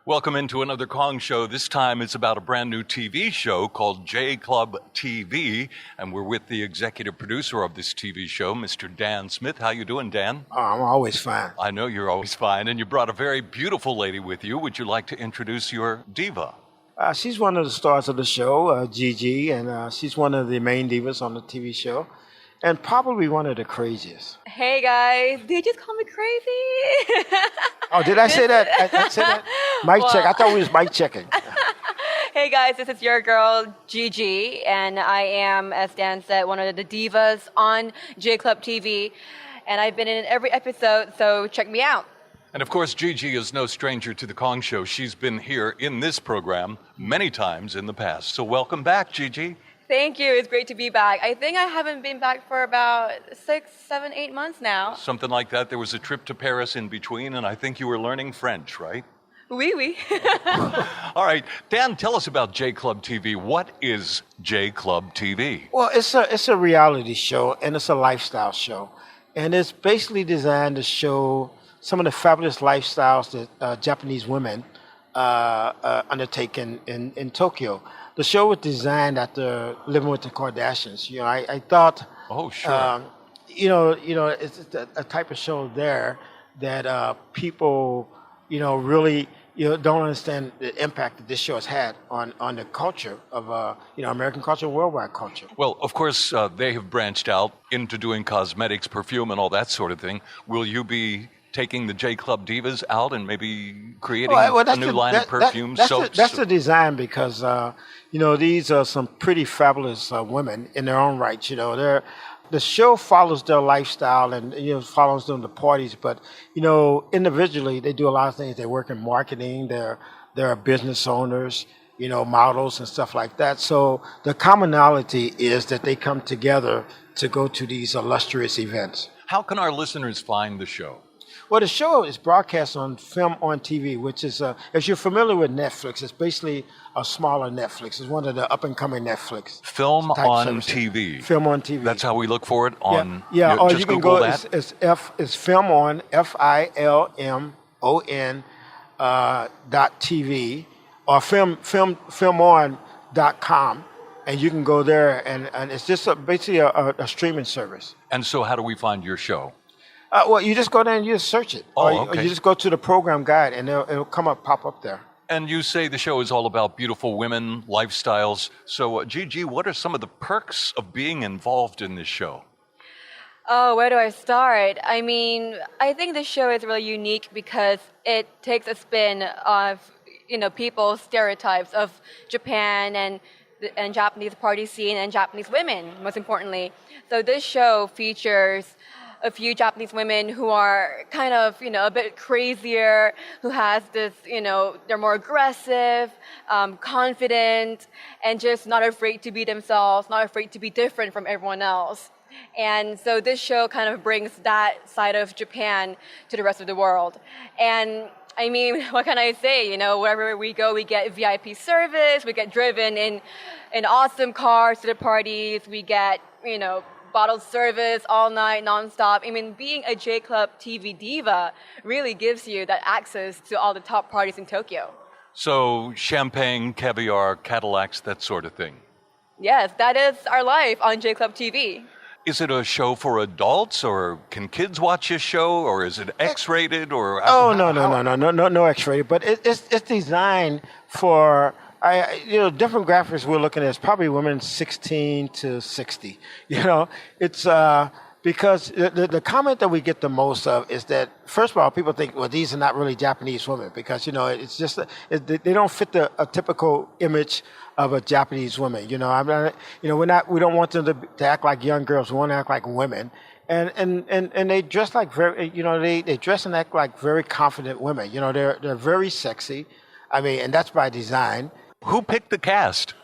Welcome into another Kong show. This time it's about a brand new TV show called J Club TV, and we're with the executive producer of this TV show, Mr. Dan Smith. How you doing, Dan? Oh, I'm always fine. I know you're always fine, and you brought a very beautiful lady with you. Would you like to introduce your diva? She's one of the stars of the show, GiGi, and she's one of the main divas on the TV show, and probably one of the craziest. Hey guys, did you just call me crazy? Oh, did I say that? I said that? Mic check. I thought we was mic checking. Hey guys, this is your girl GiGi, and I am, as Dan said, one of the divas on J Club TV, and I've been in every episode, so check me out. And of course, GiGi is no stranger to the Kong show. She's been here in this program many times in the past. So welcome back, GiGi. Thank you. It's great to be back. I think I haven't been back for about 6, 7, 8 months now. Something like that. There was a trip to Paris in between, and I think you were learning French, right? Oui, oui. All right. Dan, tell us about J Club TV. What is J Club TV? Well, it's a reality show, and it's a lifestyle show. And it's basically designed to show some of the fabulous lifestyles that Japanese women undertake in Tokyo. The show was designed after living with the Kardashians. You know, I thought, Oh, sure. it's a type of show there that people, really, don't understand the impact that this show has had on the culture of, American culture and worldwide culture. Well, of course, they have branched out into doing cosmetics, perfume, and all that sort of thing. Will you be taking the J Club Divas out and maybe creating a new line of perfumes, soaps? That's the design because, these are some pretty fabulous women in their own right. The show follows their lifestyle and, follows them to parties. But, individually, they do a lot of things. They work in marketing. They're business owners, models and stuff like that. So the commonality is that they come together to go to these illustrious events. How can our listeners find the show? Well, the show is broadcast on Film on TV, which is, if you're familiar with Netflix, it's basically a smaller Netflix. It's one of the up-and-coming Netflix. Film on services. TV. Film on TV. That's how we look for it on. Yeah. Or just you can Google go. that. It's Film on FILMON .TV or filmon.com, and you can go there, and it's just basically a streaming service. And so, how do we find your show? Well, you just go there and you just search it. Oh, Or okay. you just go to the program guide, and it'll pop up there. And you say the show is all about beautiful women, lifestyles. So, GiGi, what are some of the perks of being involved in this show? Oh, where do I start? I mean, I think this show is really unique because it takes a spin of, people's stereotypes of Japan and Japanese party scene and Japanese women, most importantly. So this show features a few Japanese women who are kind of, a bit crazier, who has this, they're more aggressive, confident, and just not afraid to be themselves, not afraid to be different from everyone else. And so this show kind of brings that side of Japan to the rest of the world. And I mean, what can I say? Wherever we go, we get VIP service, we get driven in awesome cars to the parties, we get, bottled service all night, nonstop. I mean, being a J Club TV diva really gives you that access to all the top parties in Tokyo. So, champagne, caviar, Cadillacs, that sort of thing. Yes, that is our life on J Club TV. Is it a show for adults, or can kids watch this show, or is it X-rated, or? Oh, no X-rated, but it's designed for. Different graphics we're looking at is probably women 16 to 60. It's because the comment that we get the most of is that, first of all, people think, well, these are not really Japanese women because, it's just, they don't fit a typical image of a Japanese woman. We don't want them to act like young girls. We want to act like women. And they dress like they dress and act like very confident women. They're very sexy. I mean, and that's by design. Who picked the cast?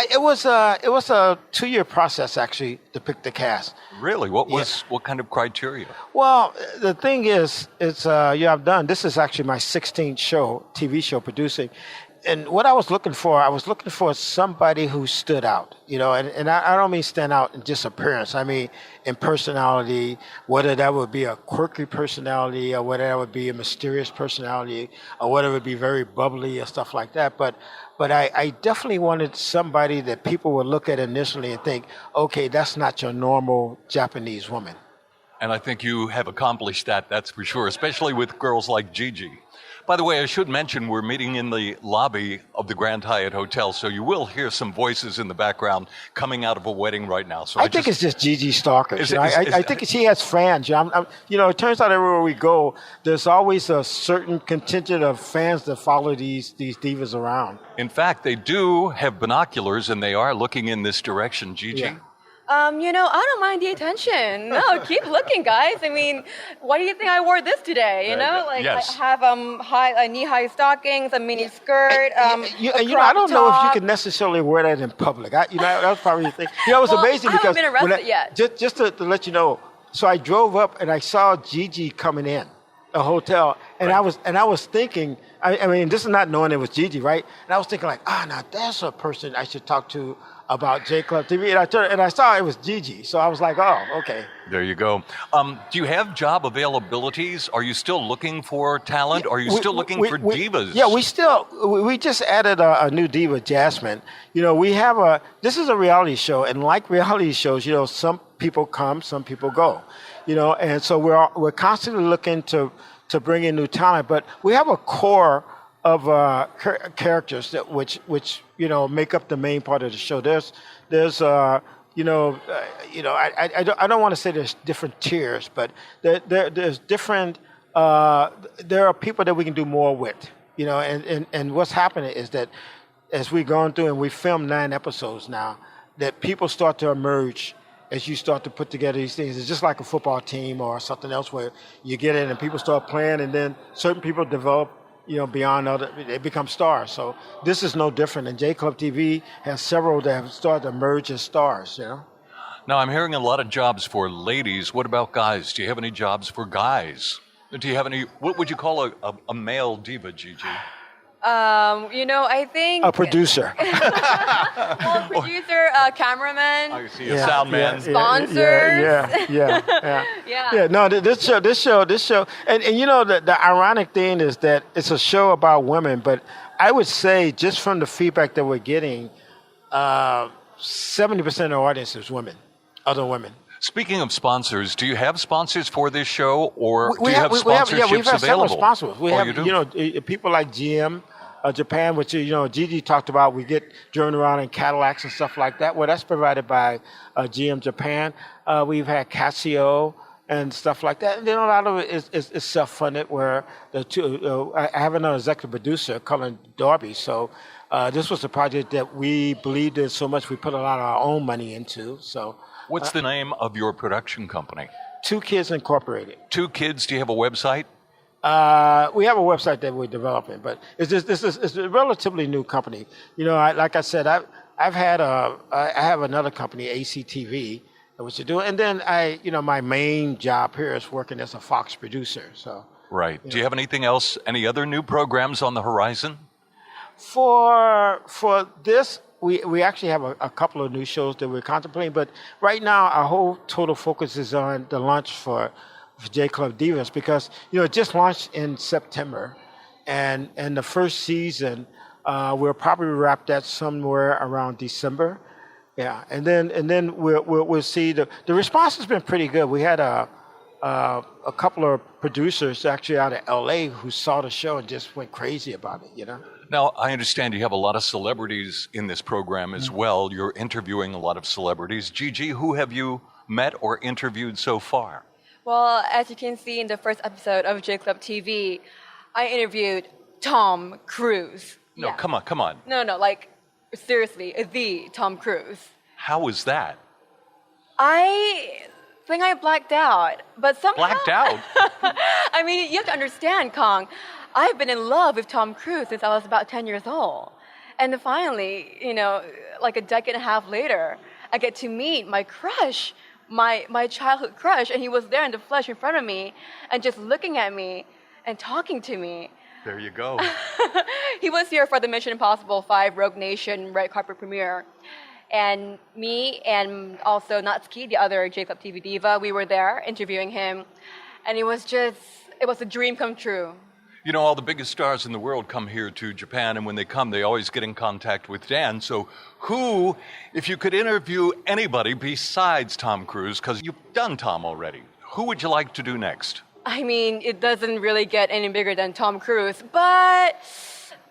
It was a 2-year process actually to pick the cast. Really? What kind of criteria? Well, the thing is, this is actually my 16th TV show producing, and what I was looking for somebody who stood out, and I don't mean stand out in just appearance. I mean in personality, whether that would be a quirky personality or whether that would be a mysterious personality or whether it would be very bubbly or stuff like that. But I definitely wanted somebody that people would look at initially and think, okay, that's not your normal Japanese woman. And I think you have accomplished that, that's for sure, especially with girls like GiGi. By the way, I should mention we're meeting in the lobby of the Grand Hyatt Hotel, so you will hear some voices in the background coming out of a wedding right now. So I think it's just GiGi stalkers. I think she has fans. It turns out everywhere we go, there's always a certain contingent of fans that follow these divas around. In fact, they do have binoculars, and they are looking in this direction. GiGi? Yeah. I don't mind the attention. No, keep looking, guys. I mean, why do you think I wore this today? Yes. I have knee-high stockings, a mini skirt, I don't know if you can necessarily wear that in public. That was probably the thing. It was amazing because I haven't been arrested yet. Just to let you know, so I drove up and I saw GiGi coming in a hotel, and right. I was thinking, I mean, this is not knowing it was GiGi, right? And I was thinking like, now that's a person I should talk to about J Club TV, and I saw it was GiGi, so I was like, oh, okay. There you go. Do you have job availabilities? Are you still looking for talent? Are you still looking for divas? Yeah, we just added a new diva, Jasmine. This is a reality show, and like reality shows, some people come, some people go, and so we're constantly looking to bring in new talent, but we have a core of characters that which make up the main part of the show. I don't want to say there's different tiers, but there's different. There are people that we can do more with, and what's happening is that as we're going through and we filmed 9 episodes now, that people start to emerge as you start to put together these things. It's just like a football team or something else where you get in and people start playing, and then certain people develop beyond other, they become stars. So this is no different. And J Club TV has several that have started to emerge as stars, Now, I'm hearing a lot of jobs for ladies. What about guys? Do you have any jobs for guys? Do you have any, what would you call a male diva, GiGi? I think... A producer. Producer, cameraman. I see, a sound man. Sponsors. Yeah. No, this show, and the ironic thing is that it's a show about women, but I would say just from the feedback that we're getting, 70% of the audience is women, other women. Speaking of sponsors, do you have sponsors for this show, or do you have sponsorships we've had available? Several sponsors. We have, you do? People like GM, Japan, which GiGi talked about. We get driven around in Cadillacs and stuff like that. Well, that's provided by GM Japan. We've had Casio and stuff like that. And then a lot of it is self-funded. Where I have another executive producer, Colin Darby. So this was a project that we believed in so much we put a lot of our own money into. So. What's the name of your production company? 2 Kids Incorporated. 2 Kids. Do you have a website? We have a website that we're developing, but it's a relatively new company. Like I said, I have another company, ACTV, which I do, and then my main job here is working as a Fox producer. So. Right. Do you have anything else? Any other new programs on the horizon? For this. We actually have a couple of new shows that we're contemplating, but right now our whole total focus is on the launch for J Club Divas because it just launched in September, and the first season we'll probably wrap that somewhere around December, and then we'll see the response has been pretty good. We had a couple of producers actually out of LA who saw the show and just went crazy about it. Now, I understand you have a lot of celebrities in this program as well. You're interviewing a lot of celebrities. GiGi, who have you met or interviewed so far? Well, as you can see in the first episode of J Club TV, I interviewed Tom Cruise. No, come on. No, seriously, the Tom Cruise. How was that? I think I blacked out, but somehow... Blacked out? I mean, you have to understand, Kong. I've been in love with Tom Cruise since I was about 10 years old. And then finally, like a decade and a half later, I get to meet my crush, my childhood crush, and he was there in the flesh in front of me and just looking at me and talking to me. There you go. He was here for the Mission Impossible 5 Rogue Nation red carpet premiere. And me and also Natsuki, the other J Club TV diva, we were there interviewing him. And it was a dream come true. You know, all the biggest stars in the world come here to Japan, and when they come, they always get in contact with Dan. So who, if you could interview anybody besides Tom Cruise, because you've done Tom already, who would you like to do next? I mean, it doesn't really get any bigger than Tom Cruise, but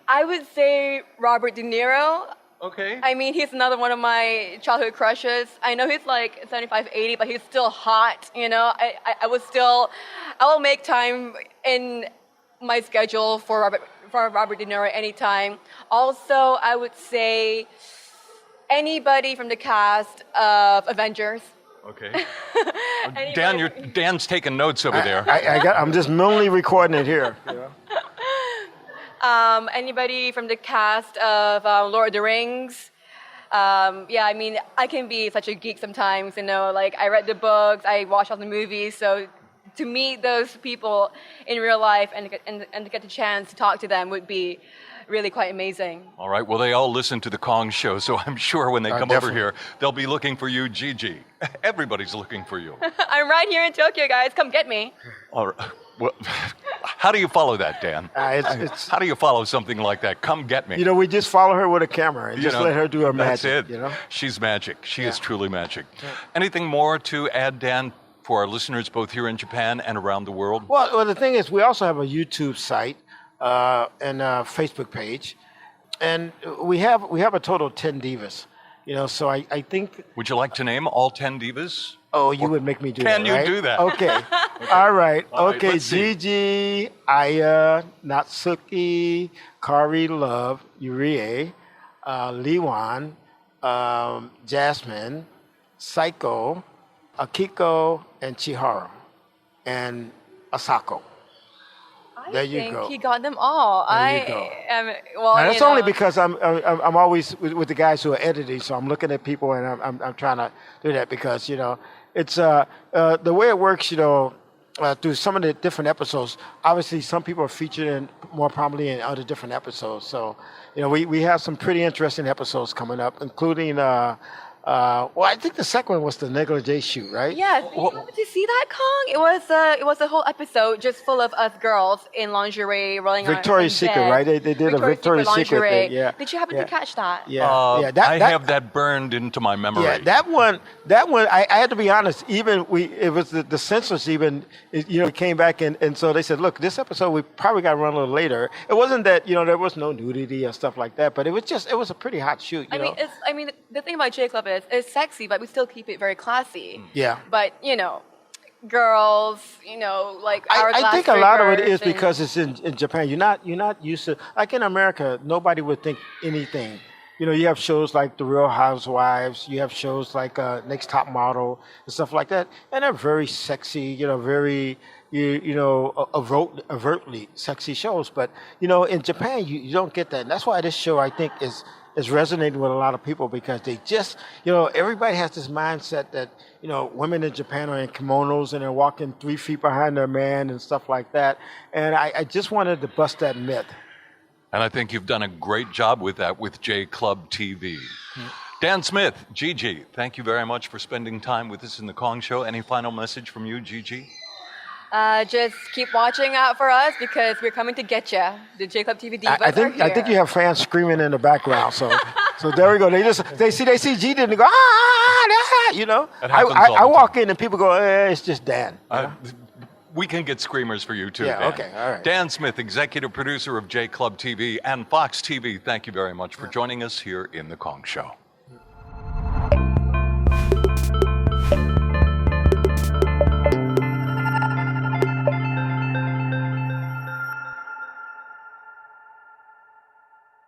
I would say Robert De Niro. Okay. I mean, he's another one of my childhood crushes. I know he's like 75, 80, but he's still hot, you know? I will make time in my schedule for Robert De Niro anytime. Also, I would say anybody from the cast of Avengers. Okay. Dan's taking notes over there. I'm just mentally recording it here. You know? Anybody from the cast of Lord of the Rings. Yeah, I mean, I can be such a geek sometimes, you know, like I read the books, I watch all the movies, so to meet those people in real life and to get the chance to talk to them would be really quite amazing. All right, well, they all listen to the Kong show, so I'm sure when they come over definitely. here, they'll be looking for you, GiGi. Everybody's looking for you. I'm right here in Tokyo, guys. Come get me. All right. Well, how do you follow that, Dan? How do you follow something like that? Come get me. You know, we just follow her with a camera and let her do her that's magic. It. You know, she's magic. She is truly magic. Yeah. Anything more to add, Dan, for our listeners both here in Japan and around the world? Well, the thing is, we also have a YouTube site and a Facebook page, and we have a total of 10 divas. You know, so I think. Would you like to name all 10 divas? Oh, you would make me do that, Can you right? do that? Okay. All right. All right, Okay. let's see. GiGi, Aya, Natsuki, Kari Love, Yurie, Liwan, Jasmine, Psycho, Akiko, and Chiharu, and Asako. There you I think go. he got them all. There you go. Well, Now, that's you know, only because I'm always with the guys who are editing, so I'm looking at people and I'm trying to do that because, you know, it's the way it works, you know, through some of the different episodes. Obviously, some people are featured in more prominently in other different episodes. So, you know, we have some pretty interesting episodes coming up, including. Well, I think the second one was the negligee shoot, right? Yes. Did you see that, Kong? It was a whole episode just full of us girls in lingerie rolling around. Victoria's Secret, right? They did a Victoria's Secret thing. Yeah. Did you happen to catch that? Yeah. I have that burned into my memory. Yeah, that one. I had to be honest. Even it was the censors. Even came back and so they said, look, this episode we probably got to run a little later. It wasn't that there was no nudity or stuff like that, but it was a pretty hot shoot. You know? The thing about J Club is it's sexy, but we still keep it very classy. Yeah. But girls, like hourglass I think a lot of it is figures because it's in Japan. You're not used to, like in America, nobody would think anything. You have shows like The Real Housewives. You have shows like Next Top Model and stuff like that, and they're very sexy. Very overtly sexy shows. But in Japan, you don't get that, and that's why this show I think is resonating with a lot of people because they just everybody has this mindset that women in Japan are in kimonos and they're walking 3 feet behind their man and stuff like that. And I just wanted to bust that myth. And I think you've done a great job with that with J Club TV. Dan Smith, GiGi, thank you very much for spending time with us in the Kong Show. Any final message from you, GiGi? Just keep watching out for us because we're coming to get you. The J Club TV divas I think you have fans screaming in the background. So there we go. They see GiGi and they go I walk in and people go, it's just Dan. We can get screamers for you too. Yeah. Dan. Okay. All right. Dan Smith, executive producer of J Club TV and Fox TV. Thank you very much for joining us here in the Kong Show.